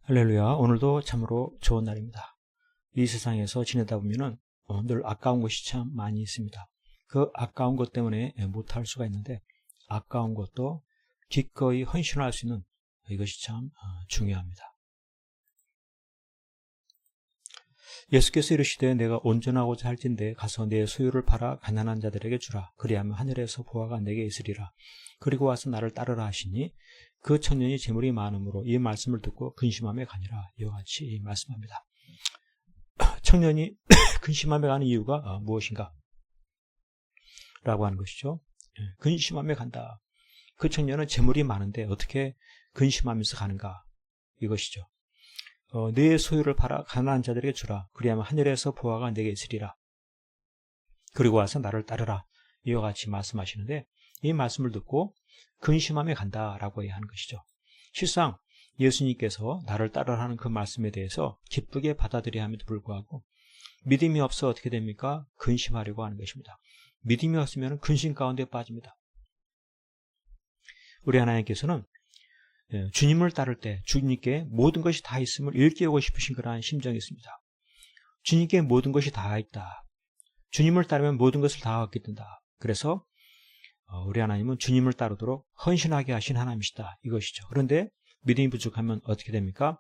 할렐루야. 오늘도 참으로 좋은 날입니다. 이 세상에서 지내다 보면은 늘 아까운 것이 참 많이 있습니다. 그 아까운 것 때문에 못할 수가 있는데, 아까운 것도 기꺼이 헌신할 수 있는 이것이 참 중요합니다. 예수께서 이르시되 내가 온전하고자 할진대 가서 내 소유를 팔아 가난한 자들에게 주라. 그리하면 하늘에서 보화가 내게 있으리라. 그리고 와서 나를 따르라 하시니 그 청년이 재물이 많으므로 이 말씀을 듣고 근심함에 가니라. 이와 같이 말씀합니다. 청년이 근심함에 가는 이유가 무엇인가? 라고 하는 것이죠. 근심함에 간다. 그 청년은 재물이 많은데 어떻게 근심하면서 가는가? 이것이죠. 내 소유를 팔아 가난한 자들에게 주라. 그리하면 하늘에서 보화가 내게 있으리라. 그리고 와서 나를 따르라. 이와 같이 말씀하시는데, 이 말씀을 듣고 근심함에 간다라고 하는 것이죠. 실상 예수님께서 나를 따르라 하는 그 말씀에 대해서 기쁘게 받아들여야 함에도 불구하고 믿음이 없어 어떻게 됩니까? 근심하려고 하는 것입니다. 믿음이 없으면 근심 가운데 빠집니다. 우리 하나님께서는 주님을 따를 때 주님께 모든 것이 다 있음을 일깨우고 싶으신 그러한 심정이 있습니다. 주님께 모든 것이 다 있다. 주님을 따르면 모든 것을 다 얻게 된다. 그래서 우리 하나님은 주님을 따르도록 헌신하게 하신 하나님이시다. 이것이죠. 그런데 믿음이 부족하면 어떻게 됩니까?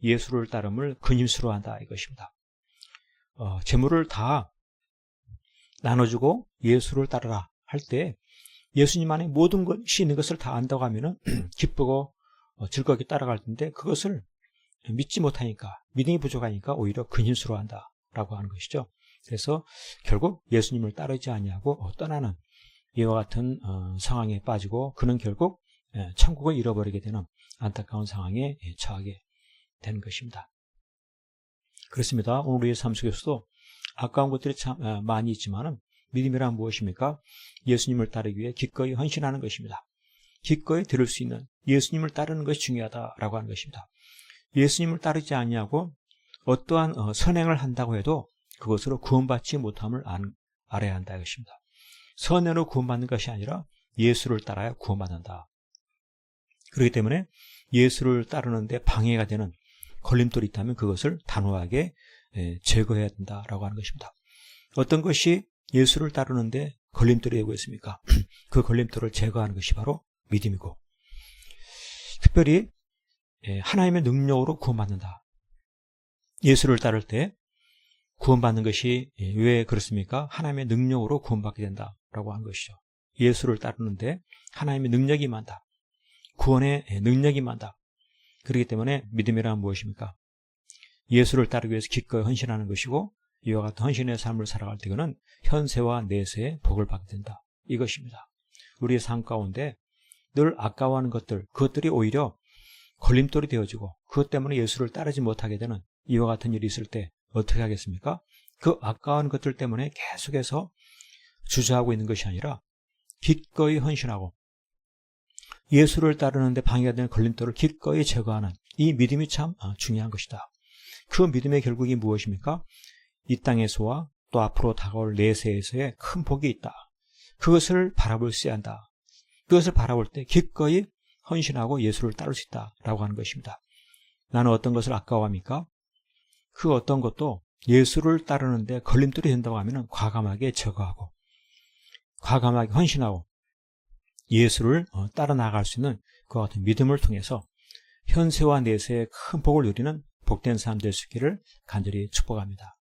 예수를 따름을 근심스러워한다. 이것입니다. 재물을 다 나눠주고 예수를 따르라 할 때 예수님 안에 모든 것이 있는 것을 다 안다고 하면 기쁘고 즐겁게 따라갈 텐데, 그것을 믿지 못하니까, 믿음이 부족하니까 오히려 근심스러워한다 라고 하는 것이죠. 그래서 결국 예수님을 따르지 아니하고 떠나는 이와 같은 상황에 빠지고, 그는 결국 천국을 잃어버리게 되는 안타까운 상황에 처하게 되는 것입니다. 그렇습니다. 오늘 우리의 삶 속에서도 아까운 것들이 참 많이 있지만은, 믿음이란 무엇입니까? 예수님을 따르기 위해 기꺼이 헌신하는 것입니다. 기꺼이 들을 수 있는 예수님을 따르는 것이 중요하다라고 하는 것입니다. 예수님을 따르지 아니하고 어떠한 선행을 한다고 해도 그것으로 구원받지 못함을 알아야 한다 이것입니다. 선행으로 구원받는 것이 아니라 예수를 따라야 구원받는다. 그렇기 때문에 예수를 따르는데 방해가 되는 걸림돌이 있다면 그것을 단호하게 제거해야 된다라고 하는 것입니다. 어떤 것이 예수를 따르는데 걸림돌이 되고 있습니까? 그 걸림돌을 제거하는 것이 바로 믿음이고, 특별히 하나님의 능력으로 구원받는다. 예수를 따를 때 구원받는 것이 왜 그렇습니까? 하나님의 능력으로 구원받게 된다라고 하는 것이죠. 예수를 따르는데 하나님의 능력이 많다. 구원의 능력이 많다. 그렇기 때문에 믿음이란 무엇입니까? 예수를 따르기 위해서 기꺼이 헌신하는 것이고, 이와 같은 헌신의 삶을 살아갈 때 그는 현세와 내세의 복을 받게 된다. 이것입니다. 우리의 삶 가운데 늘 아까워하는 것들, 그것들이 오히려 걸림돌이 되어지고 그것 때문에 예수를 따르지 못하게 되는 이와 같은 일이 있을 때 어떻게 하겠습니까? 그 아까워하는 것들 때문에 계속해서 주저하고 있는 것이 아니라 기꺼이 헌신하고 예수를 따르는데 방해가 되는 걸림돌을 기꺼이 제거하는 이 믿음이 참 중요한 것이다. 그 믿음의 결국이 무엇입니까? 이 땅에서와 또 앞으로 다가올 내세에서의 큰 복이 있다. 그것을 바라볼 수 한다. 그것을 바라볼 때 기꺼이 헌신하고 예수를 따를 수 있다라고 하는 것입니다. 나는 어떤 것을 아까워합니까? 그 어떤 것도 예수를 따르는데 걸림돌이 된다고 하면 과감하게 제거하고 과감하게 헌신하고 예수를 따라 나아갈 수 있는 그와 같은 믿음을 통해서 현세와 내세의 큰 복을 누리는 복된 삶 될 수 있기를 간절히 축복합니다.